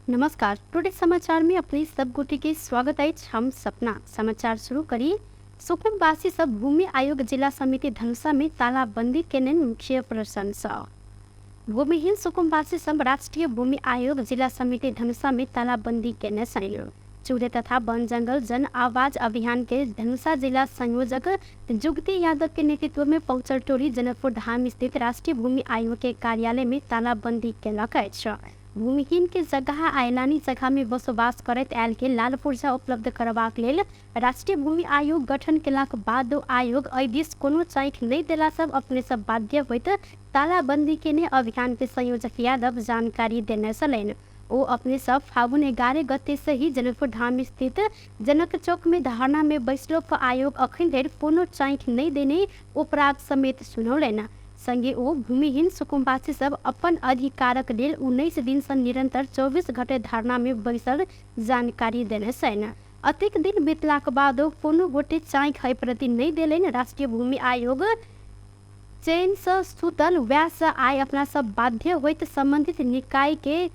नमस्कार। टुडे समाचार में अपने सब गोटी के स्वागत है। हम सपना समाचार शुरू करिए। सुकुमवासी सब भूमि आयोग जिला समिति धनुषा में तालाबंदी के मुख्य प्रशंसा। भूमिहीन सुकुमवासी सब राष्ट्रीय भूमि आयोग जिला समिति धनुषा में तालाबंदी के सहयोग। चूहे तथा वन जंगल जन आवाज अभियान के धनुषा जिला संयोजक जुगती यादव के नेतृत्व में पहुंचल टोली जनकपुर धाम स्थित राष्ट्रीय भूमि आयोग के कार्यालय में तालाबंदी के भूमिहीन के जगह आयलानी जगह में बसोबास करत आयल के लाल पूर्जा उपलब्ध करबाक लेल राष्ट्रीय भूमि आयोग गठन केलाक बाद आयोग एहि दिस कोनो चाइख नहीं देला सब अपने सब बाध्य होइत तालाबंदी के अभियान के संयोजक यादव जानकारी देने छलैन। वो अपने सब फागुन 11 गते से ही जनकपुर धाम स्थित जनक चौक में धरना में बैसलो आयोग अखन धरि कोनो चाइख नहीं देने उपराग समेत सुनौलैन। संगे ओ भूमिहीन सुकुमवासी सब अपन अधिकारक लेल 19 दिन से निरंतर 24 घंटे धरना में बैसल जानकारी देने छन्। अतेक दिन बीतलाक बाद कोनो गोटे चाइख है प्रति नहीं देलैन। राष्ट्रीय भूमि आयोग चैन से सुतल व्यास आय अपना सब बाध्य होइत संबंधित निकाय के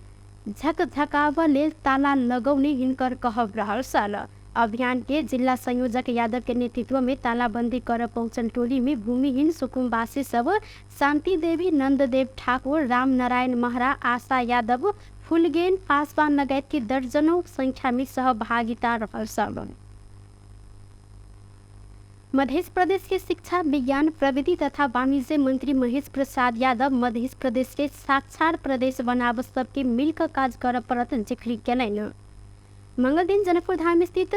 झकझकाव लेल ताला लगौने हिनकर कहब रहल छल। अभियान के जिला संयोजक यादव के नेतृत्व में तालाबंदी कर पहुंचल टोली में भूमिहीन सुकुमवासी सब शांति देवी, नंददेव ठाकुर, राम नारायण महरा, आशा यादव, फुलगेन पासवान लगायत की दर्जनों संख्या में सहभागिता रहल छल। मध्य प्रदेश के शिक्षा, विज्ञान, प्रविधि तथा वाणिज्य मंत्री महेश प्रसाद यादव मध्य प्रदेश के साक्षर प्रदेश बनाव सबके मिलकर कार्य कर परत जिक्र कैलन। मंगल दिन जनकपुर धाम स्थित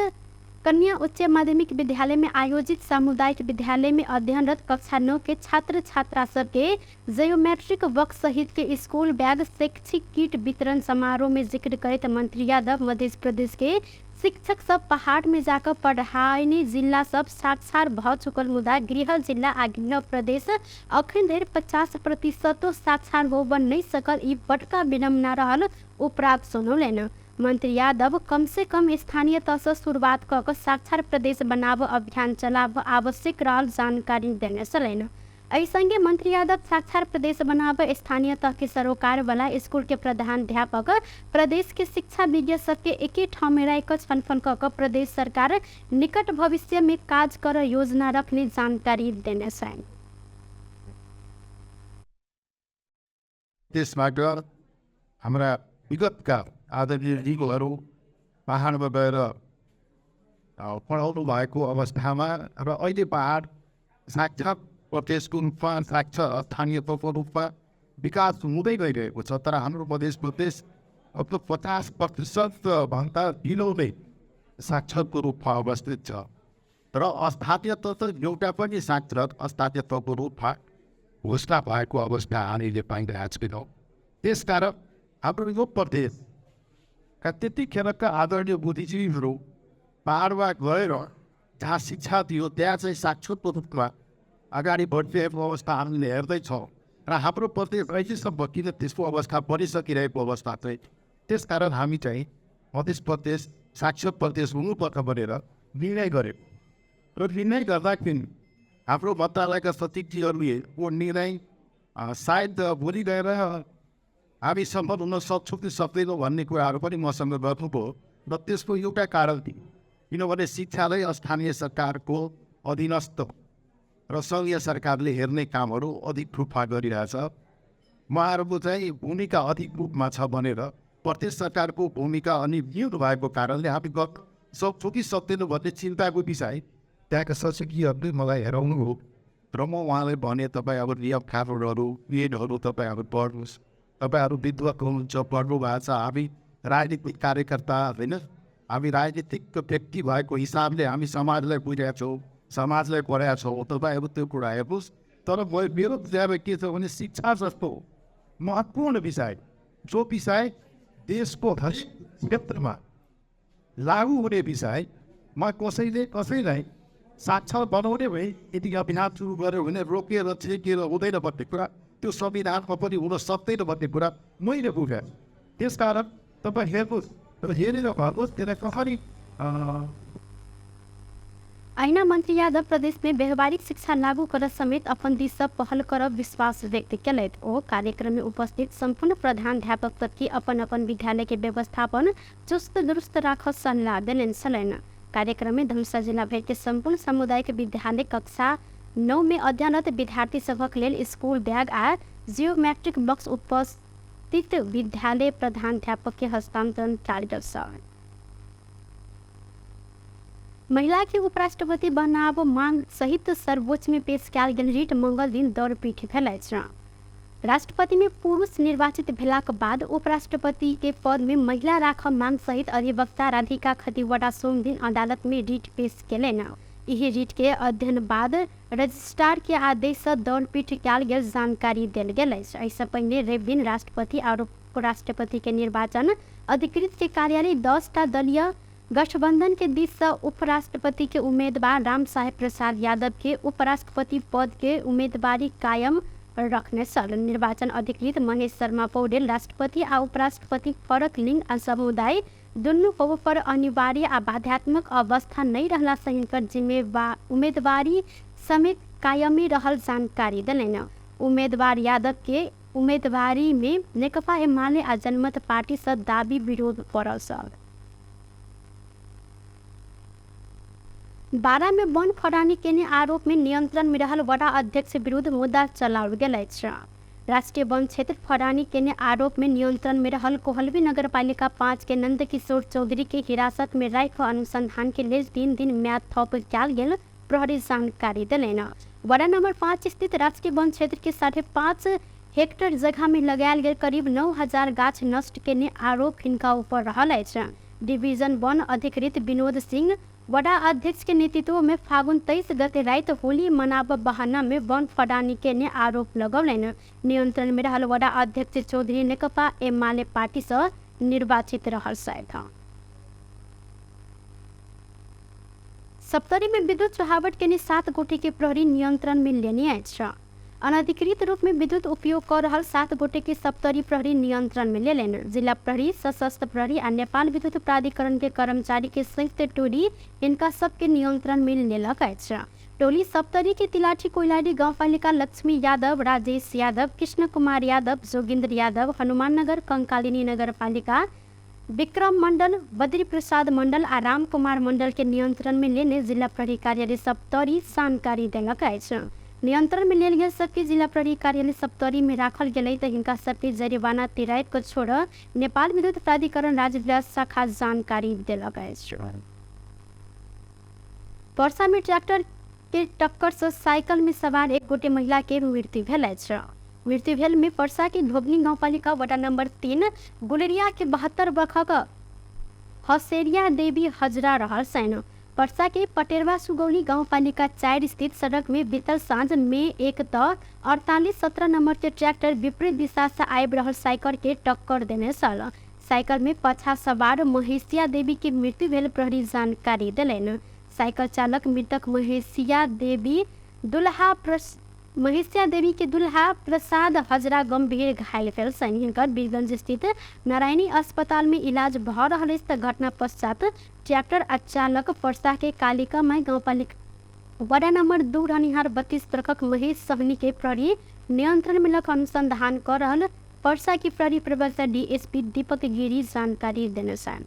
कन्या उच्च माध्यमिक विद्यालय में आयोजित सामुदायिक विद्यालय में अध्ययनरत कक्षा 9 के छात्र छात्रा सब के ज्योमेट्रिक बॉक्स सहित के स्कूल बैग शैक्षिक किट वितरण समारोह में जिक्र करते मंत्री यादव मध्य प्रदेश के शिक्षक सब पहाड़ में जाकर पढ़ाई जिला सब साक्षर भ चुकल मुदा गृह जिला आ गृह प्रदेश अखन धरि 50% साक्षर हो बन नहीं सकल ई बड़का विडम्बना रहल उपराग सुनौलैन। मंत्री यादव कम से कम स्थानीय तह से शुरुआत कर साक्षर प्रदेश बनाव अभियान चलाव आवश्यक रहल जानकारी देने छलैन। एहि संगे मंत्री यादव साक्षर प्रदेश बनाव स्थानीय तह के सरोकार वाला स्कूल के प्रधानाध्यापक प्रदेश के शिक्षा विज्ञ सबके एके ठाउँ में राख छनफन कर प्रदेश सरकार निकट भविष्य में काज कर योजना रखने जानकारी देने छन्। त्यसबाट हाम्रा विगतका आदरणीयहरू पहाडमा गएर पढाउनु भएको अवस्थामा र अहिले पहाड साक्षर प्रदेशको रूपमा साक्षर स्थानीयको रूपमा विकास हुँदै गइरहेको छ। तर हाम्रो मध्य प्रदेश अब 50% भन्दा ढिलो नै साक्षरको रूपमा अवस्थित छ। तर स्थानीय तह एउटा पनि साक्षर स्थानीय तहको रूपमा घोषणा भएको अवस्था हामीले पाइरहेका छैनौँ। त्यसकारण हाम्रो यो प्रदेशका त्यतिखेरका आदरणीय बुद्धिजीवीहरू पहाडमा गएर जहाँ शिक्षा दियो त्यहाँ चाहिँ साक्षरको रूपमा अगाडि बढिरहेको अवस्था हामीले हेर्दैछौँ र हाम्रो प्रदेश अहिलेसम्म किन त्यसको अवस्था बढिसकिरहेको अवस्था चाहिँ त्यसकारण हामी चाहिँ मध्य प्रदेश साक्षर प्रदेश हुनुपर्छ भनेर निर्णय गऱ्यौँ र निर्णय गर्दाखेरि हाम्रो मन्त्रालयका सचिवजीहरूले यो निर्णय सायद भोलि गएर हामी सफल हुन सक्छौँ कि सक्दैनौँ भन्ने कुराहरू पनि मसँग गर्नुभयो र त्यसको एउटा कारण थियो किनभने शिक्षालाई स्थानीय सरकारको अधीनस्थ र सङ्घीय सरकारले हेर्ने कामहरू अधिक रूपमा गरिरहेछ। उहाँहरूको चाहिँ भूमिका अधिक रूपमा छ भनेर प्रदेश सरकारको भूमिका अनि न्यून भएको कारणले हामी सक्छौँ कि सक्दैनौँ भन्ने चिन्ताको विषय त्यहाँका सचिवहरूले मलाई हेराउनु हो र म उहाँलाई भने तपाईँ अब नियम कानुनहरू नियमहरू तपाईँहरू पढ्नुहोस्, तपाईँहरू विद्वान हुनुहुन्छ, पढ्नु भएको छ। हामी राजनीतिक कार्यकर्ता होइन, हामी राजनीतिक व्यक्ति भएको हिसाबले हामी समाजलाई बुझेका छौँ, समाजलाई पढाएका छौँ। तपाईँहरू त्यो कुरा हेर्नुहोस्। तर मेरो विचारमा के छ भने शिक्षा जस्तो महत्त्वपूर्ण विषय जो विषय देशको हरेक क्षेत्रमा लागू हुने विषयमा कसैलाई साक्षर बनाउने भए यदि अभियान सुरु गर्यो भने रोकेर छेकेर हुँदैन भन्ने कुरा त्यो संविधानमा पनि हुन सक्दैन भन्ने कुरा मैले बुझेँ। त्यसकारण तपाईँ हेर्नुहोस् र हेरेर भन्नुहोस् त्यसलाई कसरी अहिना मंत्री यादव प्रदेश में व्यवहारिक शिक्षा लागू करत समेत अपन दिस से पहल करब विश्वास व्यक्त कयलथि। ओ कार्यक्रम में उपस्थित संपूर्ण प्रधानाध्यापक सबके अपन अपन विद्यालय के व्यवस्थापन चुस्त दुरुस्त राखब सलाह देलनि छलनि। कार्यक्रम में धनुषा जिला भर के संपूर्ण सामुदायिक विद्यालय कक्षा 9 में अध्ययनरत विद्यार्थी सभक लेल स्कूल बैग आ जियोमेट्रिक बॉक्स उपस्थित विद्यालय प्रधानाध्यापक के हस्तांतरण कयल गेल। महिला के उपराष्ट्रपति बनाब मांग सहित सर्वोच्च में पेश कयल गेल रिट मंगल दिन दौड़पीठ भेल अछि। राष्ट्रपति में पुरुष निर्वाचित भेलाक बाद उपराष्ट्रपति के पद में महिला राखब मांग सहित अधिवक्ता राधिका खतिवड़ा सोम दिन अदालत में रिट पेश केलनि। यही रिट के अध्ययन बाद रजिस्ट्रार के आदेश से दौड़पीठ कयल गेल जानकारी देल गेल अछि। एहिसँ पहिने रवि दिन राष्ट्रपति और उपराष्ट्रपति के निर्वाचन अधिकृत के कार्यालय 10टा दलीय गठबंधन के दिश से उपराष्ट्रपति के उम्मीदवार राम साहेब प्रसाद यादव के उपराष्ट्रपति पद के उम्मीदवारी कायम रखने छल। निर्वाचन अधिकृत महेश शर्मा पौडेल राष्ट्रपति आ उपराष्ट्रपति फरक लिंग आ समुदाय दुनू होब पर अनिवार्य आ बाध्यात्मक अवस्था नहीं रहला से हिनकर उम्मीदवारी समेत कायमी रहल जानकारी देलनि। उम्मीदवार यादव के उम्मीदवारी में नेकपा एमाले आ जनमत पार्टी से दाबी विरोध पड़ल छल। बारा में वन फरानी के आरोप में नियंत्रण में रहल वडा अध्यक्ष विरुद्ध मुद्दा चलाओल गेल अछि। राष्ट्रीय वन क्षेत्र फरानी के आरोप में नियंत्रण में रहल कोहलवी नगर पालिका 5 के नंद किशोर चौधरी के हिरासत में राखि अनुसंधान के लेल 3 दिन म्याद थप कयल गेल प्रहरी जानकारी देलनि। वडा नंबर 5 स्थित राष्ट्रीय वन क्षेत्र के 5.5 हेक्टेयर जगह में लगायल गेल करीब 9000 गाछ नष्ट के आरोप हिनका ऊपर रहल अछि। डिवीजन वन अधिकृत विनोद सिंह वडा अध्यक्ष के नेतृत्व में फागुन 23 गते रात होली मनाब बहाना में वन फडानी के आरोप लगौलनि। नियंत्रण में रहल वडा अध्यक्ष चौधरी नेकपा एमाले पार्टी से निर्वाचित रहल छथि। सप्तरी में विद्युत चुहावट के 7 गोटे के प्रहरी नियंत्रण में लेने अछि। अनधिकृत रूप में विद्युत उपयोग कर रहल 7 गोटे के सप्तरी प्रहरी नियंत्रण में लेलनि। जिला प्रहरी, सशस्त्र प्रहरी आ नेपाल विद्युत प्राधिकरण के कर्मचारी के संयुक्त टोली इनका सबके नियंत्रण में लेलक अछि। टोली सप्तरी के तिलाठी कोइलाडी गाउँपालिका लक्ष्मी यादव, राजेश यादव, कृष्ण कुमार यादव, जोगिन्द्र यादव, हनुमान नगर कंकालिनी नगर पालिका विक्रम मंडल, बद्री प्रसाद मंडल आ राम कुमार मंडल के नियंत्रण में लेने जिला प्रहरी कार्यालय सप्तरी जानकारी देलक अछि। नियंत्रण में लेल गेल सबके जिला प्रहरी कार्यालय सप्तरी में राखल गेलै तऽ हिनका सबके जरिमाना तिराइत को छोड़ नेपाल विद्युत प्राधिकरण राजविलास शाखा जानकारी देलक अछि। वर्षा में ट्रैक्टर के टक्कर से साइकिल में सवार 1 गोटे महिला के मृत्यु भेल अछि। मृत्यु भेल में वर्षा के धोबनी गाउँपालिका वडा नंबर 3 गुलेरिया के 72 वर्षक हसेरिया देवी हजरा रहल छनि। पर्सा के पटेरवा सुगौली गाउँपालिका 4 स्थित सड़क में बीतल साँझ में 4817 नंबर के ट्रैक्टर विपरीत दिशा से आबि रहल साइकिल के टक्कर देने छल। साइकिल में पाछा सवार महेशिया देवी के मृत्यु भेल प्रहरी जानकारी देलनि। साइकिल चालक मृतक महेशिया देवी के दुल्हा प्रसाद हजरा गंभीर घायल भेल छनि। हिनकर बीरगंज स्थित नारायणी अस्पताल में इलाज भ रहल अछि तऽ घटना पश्चात ट्रैक्टर आ चालक पर्सा के कालिका माई गाउँपालिका वडा नंबर 2 रहनिहार 32 वर्षक महेश सहनी के प्रहरी नियंत्रण में लक अनुसंधान कर रहल पर्सा की प्रहरी प्रवक्ता डीएसपी दीपक गिरी जानकारी देने छन्।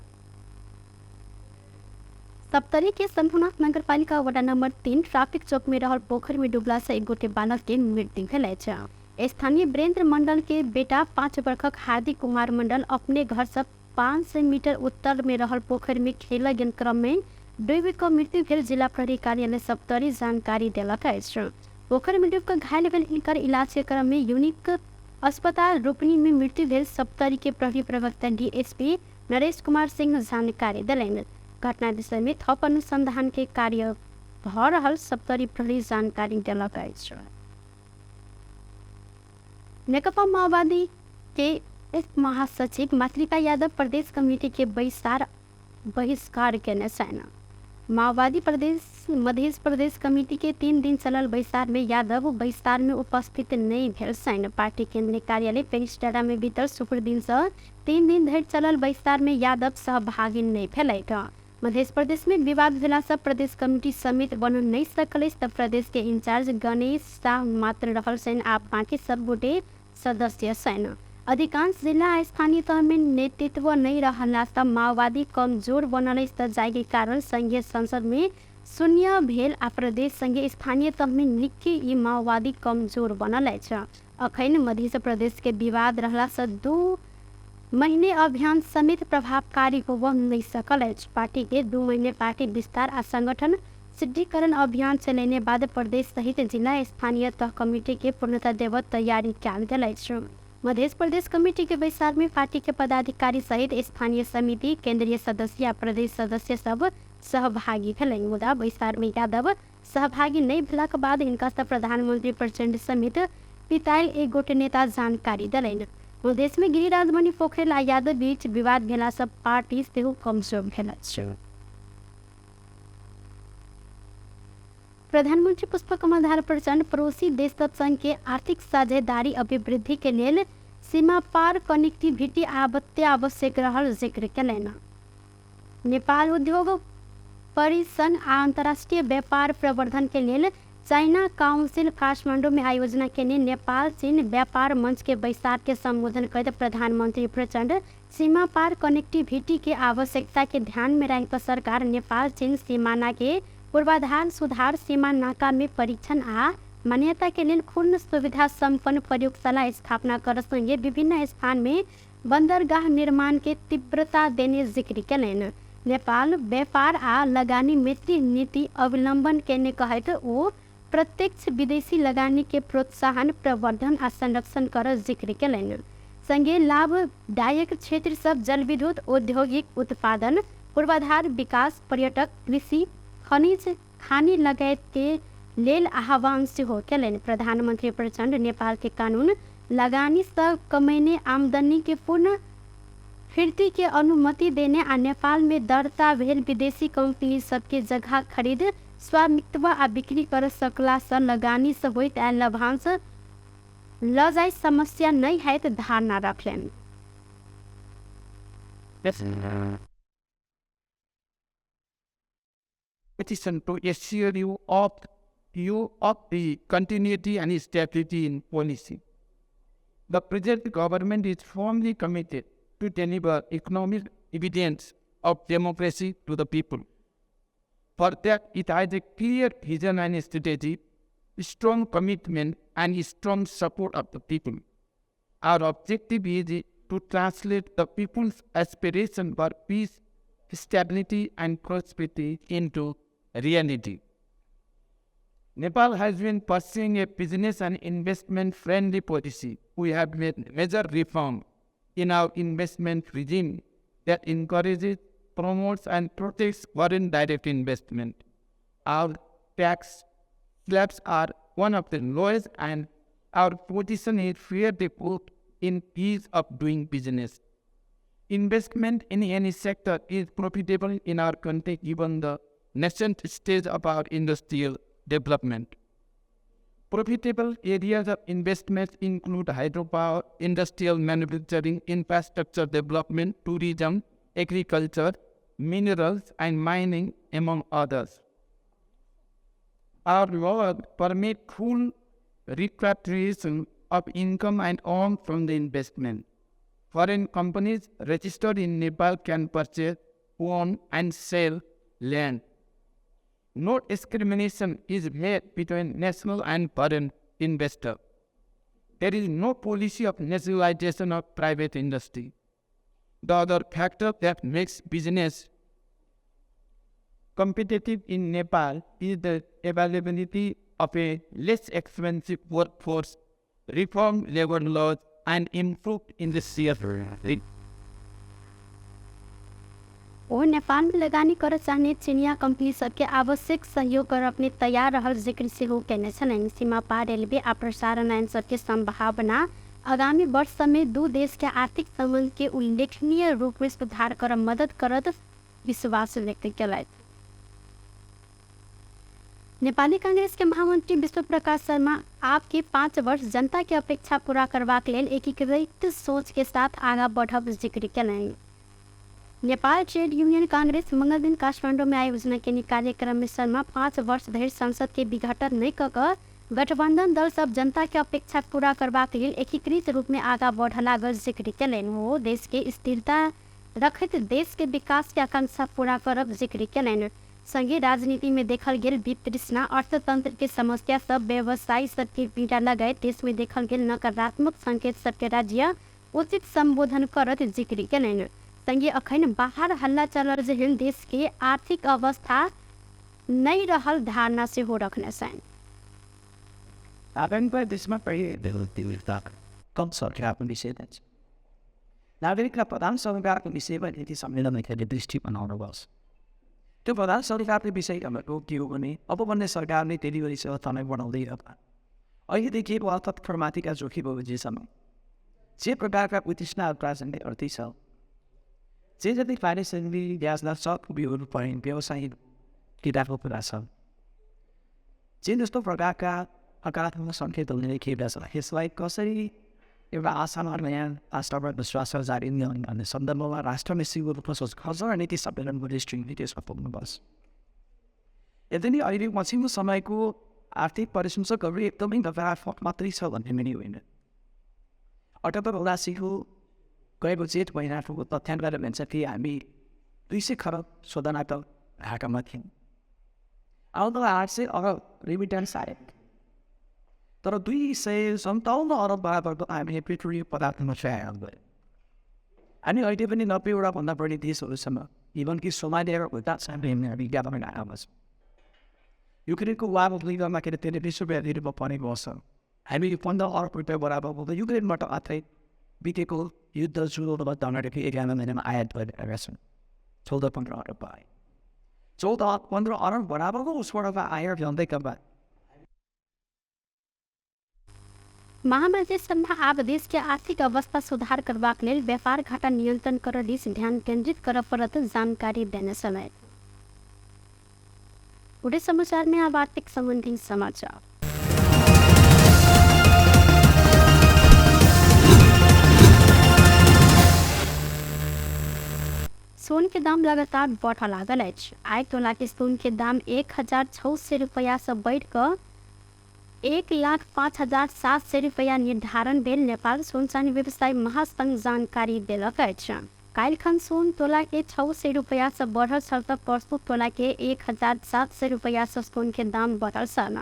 सप्तरी के शंभुनाथ नगर पालिका वडा नंबर 3 ट्रैफिक चौक में रहल पोखर में डूबला से 1 गोटे बालक के मृत्यु भेल अछि। स्थानीय वीरेंद्र मंडल के बेटा 5 वर्षक हार्दिक कुमार मंडल अपने घर से 500 मीटर उत्तर में रहल पोखर में खेल गेल क्रम में डूबि कऽ मृत्यु भेल जिला प्रहरी कार्यालय सप्तरी जानकारी देलक अछि। पोखर में डूबि कऽ घायल भेल हिनकर इलाज के क्रम में यूनिक अस्पताल रोपनी में मृत्यु भेल सप्तरी के प्रहरी प्रवक्ता डीएसपी नरेश कुमार सिंह जानकारी देलनि। घटना विषय में थप अनुसंधान के कार्य भ रहल सप्तरी प्रहरी जानकारी देलक अछि। नेकपा माओवादी के उप महासचिव मैथिली यादव प्रदेश कमेटी के बहिष्कार केने छनि। माओवादी मध्य प्रदेश कमेटी के 3 दिन चलल बहिष्कार में यादव बहिष्कार में उपस्थित नहीं भेल छनि। पार्टी केंद्रीय कार्यालय पेरिसडारा में बीतल शुक्र दिन से 3 दिन धरि चलल बहिष्कार में यादव सहभागी नहीं भेलथि। मध्य प्रदेश में विवाद भेला से प्रदेश कमिटी समेत बन नहीं सकल तब प्रदेश के इंचार्ज गणेश शाह मात्र रहल सेन आ बाकी सब गोटे सदस्य सेन। अधिकांश जिला आ स्थानीय तह में नेतृत्व नहीं रहला से माओवादी कमजोर बनल जाय कारण संघीय संसद में शून्य भेल आ प्रदेश संघीय स्थानीय तह में निकै ई माओवादी कमजोर बनल अछि। अखन मध्य प्रदेश के विवाद रहला से 2 महीने अभियान समेत प्रभावकारी हो नहीं सकल अछि। पार्टी के 2 महीने पार्टी विस्तार आ संगठन सिद्धिकरण अभियान चलेने बाद प्रदेश सहित जिला स्थानीय तह कमिटी के पूर्णतः देव तैयारी कयल गेल अछि। मध्य प्रदेश कमेटी के बैसार में पार्टी के पदाधिकारी सहित स्थानीय समिति केंद्रीय सदस्य आ प्रदेश सदस्य सब सहभागी भेल। मुदा बैसार में यादव सहभागी नहीं भेलाक बाद इनका प्रधानमंत्री प्रचंड समेत पिताइल एक गोटे नेता जानकारी दिलन। प्रदेश में गिरिराज मणि पोखरेल आ यादव बीच विवाद भेला से पार्टी सेहो कमजोर भेल अछि। प्रधानमंत्री पुष्पकमल दाहाल प्रचंड पड़ोसी देश सब संग के आर्थिक साझेदारी अभिवृद्धि के लेल सीमा पार कनेक्टिविटी आवश्यक रहल जिक्र केलनि। नेपाल उद्योग परिसंघ आ अंतर्राष्ट्रीय व्यापार प्रवर्धन के लेल चाइना काउंसिल काठमांडू में आयोजना केने नेपाल चीन व्यापार मंच के बैसार के संबोधन करते प्रधानमंत्री प्रचंड सीमा पार कनेक्टिविटी के आवश्यकता के ध्यान में रखकर सरकार नेपाल चीन सीमाना के पूर्वाधार सुधार, सीमा नाका में परीक्षण आ मान्यता के लिए पूर्ण सुविधा संपन्न प्रयोगशाला स्थापना कर संगे विभिन्न स्थान में बंदरगाह निर्माण के तीव्रता देने जिक्र केलनि। नेपाल व्यापार आ लगानी मैत्री नीति अवलंबन केने कहत ओ प्रत्यक्ष विदेशी लगानी के प्रोत्साहन, प्रवर्धन आ संरक्षण कर जिक्र केलनि। संगे लाभदायक क्षेत्र सब जल विद्युत, औद्योगिक उत्पादन, पूर्वाधार विकास, पर्यटक, कृषि, खनिज खानी लगायत के लेल आह्वान सेहो केलनि। प्रधानमंत्री प्रचंड नेपाल के कानून लगानी से कमैने आमदनी के पूर्ण फिरती के अनुमति देने आ नेपाल में दर्ता भेल विदेशी कंपनी सबके जगह खरीद, स्वामित्व आ बिक्री कर सकला से लगानी से होइत आयल लाभांश ल जाय समस्या नहीं है तो धारणा रखलनि। Petition to assure you of the continuity and stability in policy. The present government is firmly committed to deliver economic evidence of democracy to the people. For that, it has a clear vision and strategy, strong commitment and strong support of the people. Our objective is to translate the people's aspiration for peace, stability and prosperity into reality. Nepal has been pursuing a business and investment friendly policy. We have made major reform in our investment regime that encourages, promotes and protects foreign direct investment. Our tax slabs are one of the lowest and our position is fairly put in ease of doing business. Investment in any sector is profitable in our country given the nascent stage of our industrial development. Profitable areas of investment include hydropower, industrial manufacturing, infrastructure development, tourism, agriculture, minerals and mining, among others. Our laws permit full repatriation of income and earned from the investment. Foreign companies registered in Nepal can purchase, own and sell land. No discrimination is made between national and foreign investors. There is no policy of nationalization of private industry. The other factor that makes business competitive in Nepal is the availability of a less expensive workforce, reformed labor laws, and improved industry. और नेपाल में लगानी कर चाहने चीनिया company सबके आवश्यक सहयोग कर अपने तैयार रहल जिक्र सेहो केने छलनि। सीमा पार रेलवे आ प्रसारण लाइन सबके संभावना आगामी वर्ष में 2 देश के आर्थिक संबंध के उल्लेखनीय रूप में सुधार कर मदद करत विश्वास व्यक्त केलथि। नेपाली कांग्रेस के महामंत्री विश्व प्रकाश शर्मा आपके 5 वर्ष जनता के अपेक्षा पूरा करबाक लेल एकीकृत सोच के साथ आगा बढ़ब जिक्र केलनि। नेपाल ट्रेड यूनियन कांग्रेस मंगल दिन काठमांडू में आयोजना के कार्यक्रम में शर्मा 5 वर्ष धरि संसद के विघटन नहीं कर गठबंधन दल सब जनता के अपेक्षा पूरा करबाक लेल एकीकृत रूप में आगा बढ़ला जिक्र कयलनि। वो देश के स्थिरता रखत देश के विकास के आकांक्षा पूरा करब जिक्र कयलनि। संगे राजनीति में देखल गेल वितृष्णा, अर्थतंत्र के समस्या सब, व्यवसायी सबके पीड़ा लगाए देश में देखल गेल नकारात्मक संकेत सबके राज्य उचित संबोधन करत जिक्र कयलनि। संगे अखन बाहर हल्ला चल रही देश के आर्थिक अवस्था नहीं रहल धारणा से हो रखने सन। नागरिकलाई प्रधान सरकारको विषयमा नीति सम्मेलनले दृष्टि बनाउनुहोस्। त्यो प्रधान सरकारको विषय हाम्रो के हो भने अब भन्ने सरकारले डेलिभरी सेवा तनै बढाउँदै रहँदा अहिले देखिएको अर्थतन्त्रमाथिका जोखिमहरू जेसम्म जे प्रकारका उत्कृष्टहरू राजनीतिक अर्थी छ, जे जति फाइनेन्सियली ब्याजदर सब उयोहरू पर्ने व्यवसायिक किताबको कुरा छ, जे जस्तो प्रकारका नकारात्मक सङ्केतहरू देखिएका छ, यसलाई कसरी एउटा आशामा नयाँ राष्ट्रमा विश्वास जारी ल्याउने भन्ने सन्दर्भमा राष्ट्रले सिङ्गो रूपमा सोच खर्च र नीति सम्मेलनको दृष्टिले त्यसमा पुग्नुपर्छ। यदि नै अहिले पछिल्लो समयको आर्थिक परिसंशकहरू एकदमै नकारात्मक मात्रै छ भन्ने पनि होइन। 78-79 गएको जेठ महिनाको तथ्याङ्कले भन्छ कि हामी 200 खरब शोधनात्मक ढाकामा थियौँ। आउँदो 800 अरब रेमिटेन्स आए, तर 257 अरब बराबरको हामीले पेट्रोलियम पदार्थमा सहायता गऱ्यौँ। हामी अहिले पनि 90 भन्दा बढी देशहरूसँग इभन कि सोमालिया र भुटान हामी विज्ञापन आएका छौँ। युक्रेनको वार गर्दाखेरि त्यसले विश्वव्यापीमा परेको छ। हामी 15 अरब रुपियाँ बराबरको त युक्रेनबाट मात्रै बितेको युद्ध सुरु हुँदा 11 महिनामा आयात गरिरहेका छौँ। 14-15 अरब पाए, 14-15 अरब बराबरको उसबाट आएर भ्याउँदै कमा। महामंत्री शर्मा आब देश के आर्थिक अवस्था सुधार करबाक लेल व्यापार घाटा नियंत्रण कर दिस ध्यान केंद्रित कर परत जानकारी देने समय। पूरे समाचार में अब आर्थिक संबंधी समाचार। सोन के दाम लगातार बढ़ लागल अछि। आइ तोला के सोन के दाम 1006 रुपया से बढ़ कर 1,05,700 रुपया निर्धारण भेल नेपाल सोन चानी व्यवसाय महासंघ जानकारी देलक अछि। काल्हिखन सोन तोला के 600 रुपया से बढ़ल छल तऽ परसू तोला के 1,700 रुपया से सोन के दाम बढ़ल छल।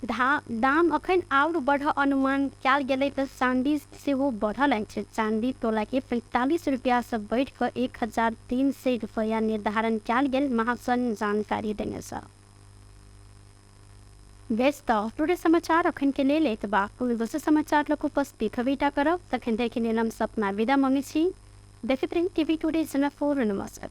दाम अखन और बढ़ अनुमान कयल गेलै तऽ चांदी सेहो बढ़ल अछि। चांदी तोला के 45 रुपया से बढ़ कर 1,300 रुपया निर्धारण कयल गेल महासंघ जानकारी देने छ। व्यस्त टुडे समाचार अखन के लेल एतबा। कुल दोसर समाचार लोग उपस्थित हबीटा करब तखन देखिने हम सपना विदा मंगी छी। देखित रही टीवी टुडे जनकपुर। नमस्कार।